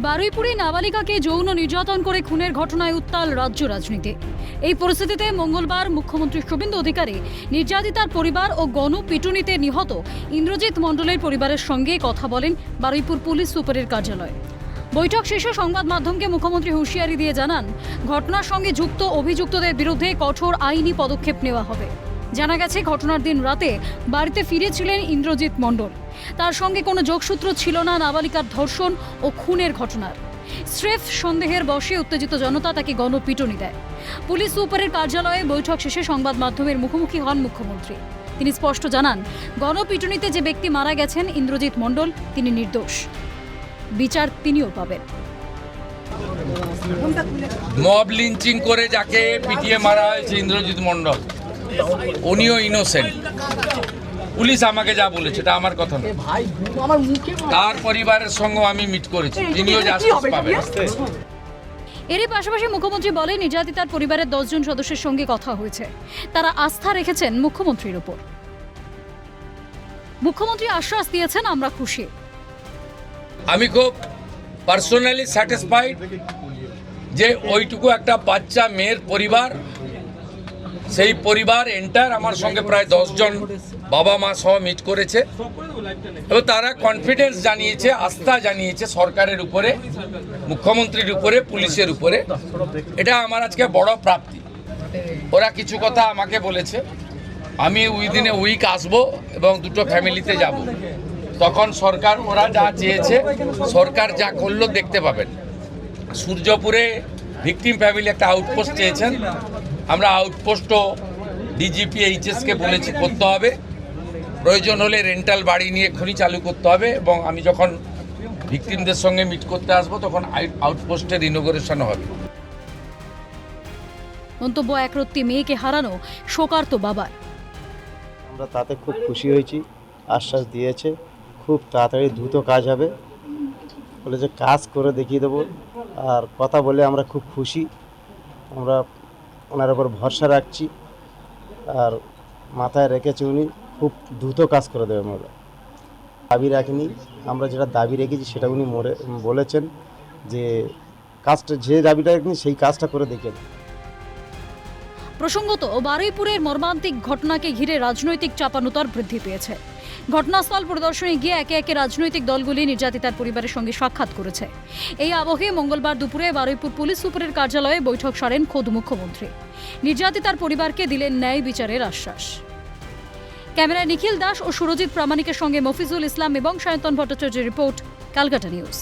বারুইপুরে নাবালিকাকে যৌন নির্যাতন করে খুনের ঘটনায় উত্তাল রাজ্য রাজনীতি। এই পরিস্থিতিতে মঙ্গলবার মুখ্যমন্ত্রী শুভেন্দু অধিকারী নির্যাতিতার পরিবার ও গণপিটুনিতে নিহত ইন্দ্রজিৎ মণ্ডলের পরিবারের সঙ্গে কথা বলেন বারুইপুর পুলিশ সুপারের কার্যালয়ে। বৈঠক শেষে সংবাদ মাধ্যমকে মুখ্যমন্ত্রী হুঁশিয়ারি দিয়ে জানান, ঘটনার সঙ্গে যুক্ত অভিযুক্তদের বিরুদ্ধে কঠোর আইনি পদক্ষেপ নেওয়া হবে। জানা গেছে, ঘটনার দিন রাতে বাড়িতে ফিরেছিলেন ইন্দ্রজিৎ মণ্ডল। তার সঙ্গে কোনো যোগসূত্র ছিল না নাবালিকার ধর্ষণ ও খুনের ঘটনার। স্রেফ সন্দেহের বশে উত্তেজিত জনতা তাকে গণপিটুনি দেয়। পুলিশ সুপারের কার্যালয়ে বৈঠক শেষে সংবাদ মাধ্যমের মুখোমুখি হন মুখ্যমন্ত্রী। তিনি স্পষ্ট জানান, গণপিটুনিতে যে ব্যক্তি মারা গেছেন ইন্দ্রজিৎ মণ্ডল, তিনি নির্দোষ। বিচার তিনিও পাবেন। মব লিঞ্চিং করে যাকে পিটিয়ে মারা হয়েছে ইন্দ্রজিৎ মণ্ডল, উনিও ইনোসেন্ট। পুলিশ আমাকে যা বলেছে এটা আমার কথা না। তার পরিবারের সঙ্গে আমি মিট করেছি, তিনিও জাস্টিস পাবেন। এরই পাশাপাশি মুখ্যমন্ত্রী বলেন, নির্যাতিতার পরিবারের 10 জন সদস্যের সঙ্গে কথা হয়েছে। তারা আস্থা রেখেছেন মুখ্যমন্ত্রীর উপর। মুখ্যমন্ত্রী আশ্বাস দিয়েছেন, আমরা খুশি। আমি খুব পার্সোনালি স্যাটিসফাইড যে ওইটুকু একটা বাচ্চা মেয়ের পরিবার, সেই পরিবার এন্টার আমার সঙ্গে প্রায় 10 জন বাবা মা সহ মিট করেছে এবং তারা কনফিডেন্স জানিয়েছে, আস্থা জানিয়েছে সরকারের উপরে, মুখ্যমন্ত্রীর উপরে, পুলিশের উপরে। এটা আমার আজকে বড় প্রাপ্তি। ওরা কিছু কথা আমাকে বলেছে, আমি উইদিন এ উইক আসবো এবং দুটো ফ্যামিলিতে যাব। তখন সরকার, ওরা যা চেয়েছে, সরকার যা করলো দেখতে পাবেন। সূর্যপুরে ভিকটিম ফ্যামিলি একটা আউটপোস্ট চেয়েছেন, আমরা আউটপোস্টও ডিজিপি এইচএসকে বলেছি করতে হবে। প্রয়োজন হলে রেন্টাল বাড়ি নিয়ে এক্ষুনি চালু করতে হবে এবং আমি যখন ভিকটিমদের সঙ্গে মিট করতে আসবো তখন আউটপোস্টের ইনোগ্রেশনও হবে। মন্তব্য, একরত্তি মেয়েকে হারানো শোকার্ত বাবার। আমরা তাতে খুব খুশি হয়েছি। আশ্বাস দিয়েছে খুব তাড়াতাড়ি দ্রুত কাজ হবে, বলেছে কাজ করে দেখিয়ে দেবো। আর কথা বলে আমরা খুব খুশি। আমরা ওনার উপর ভরসা রাখছি আর মাথায় রেখেছি উনি খুব দ্রুত কাজ করে দেবে। আমরা দাবি রাখিনি, আমরা যেটা দাবি রেখেছি সেটা উনি বলেছেন যে কাজটা, যে দাবিটা রাখিনি সেই কাজটা করে দেখেন। প্রসঙ্গত, বারুইপুরের মর্মান্তিক ঘটনাকে ঘিরে রাজনৈতিক চাপানুতর বৃদ্ধি পেয়েছে। ঘটনাস্থল পরিদর্শনে গিয়ে একে একে রাজনৈতিক দলগুলি নির্যাতিতার পরিবারের সঙ্গে সাক্ষাৎ করেছে। এই আবহে মঙ্গলবার দুপুরে বারুইপুর পুলিশ সুপারের কার্যালয়ে বৈঠক সারেন খোদ মুখ্যমন্ত্রী। নির্যাতিতার পরিবারকে দিলেন ন্যায় বিচারের আশ্বাস। ক্যামেরায় নিখিল দাস ও সুরজিৎ প্রামাণিকের সঙ্গে মফিজুল ইসলাম এবং সায়ন্তন ভট্টাচার্যের রিপোর্ট, ক্যালকাটা নিউজ।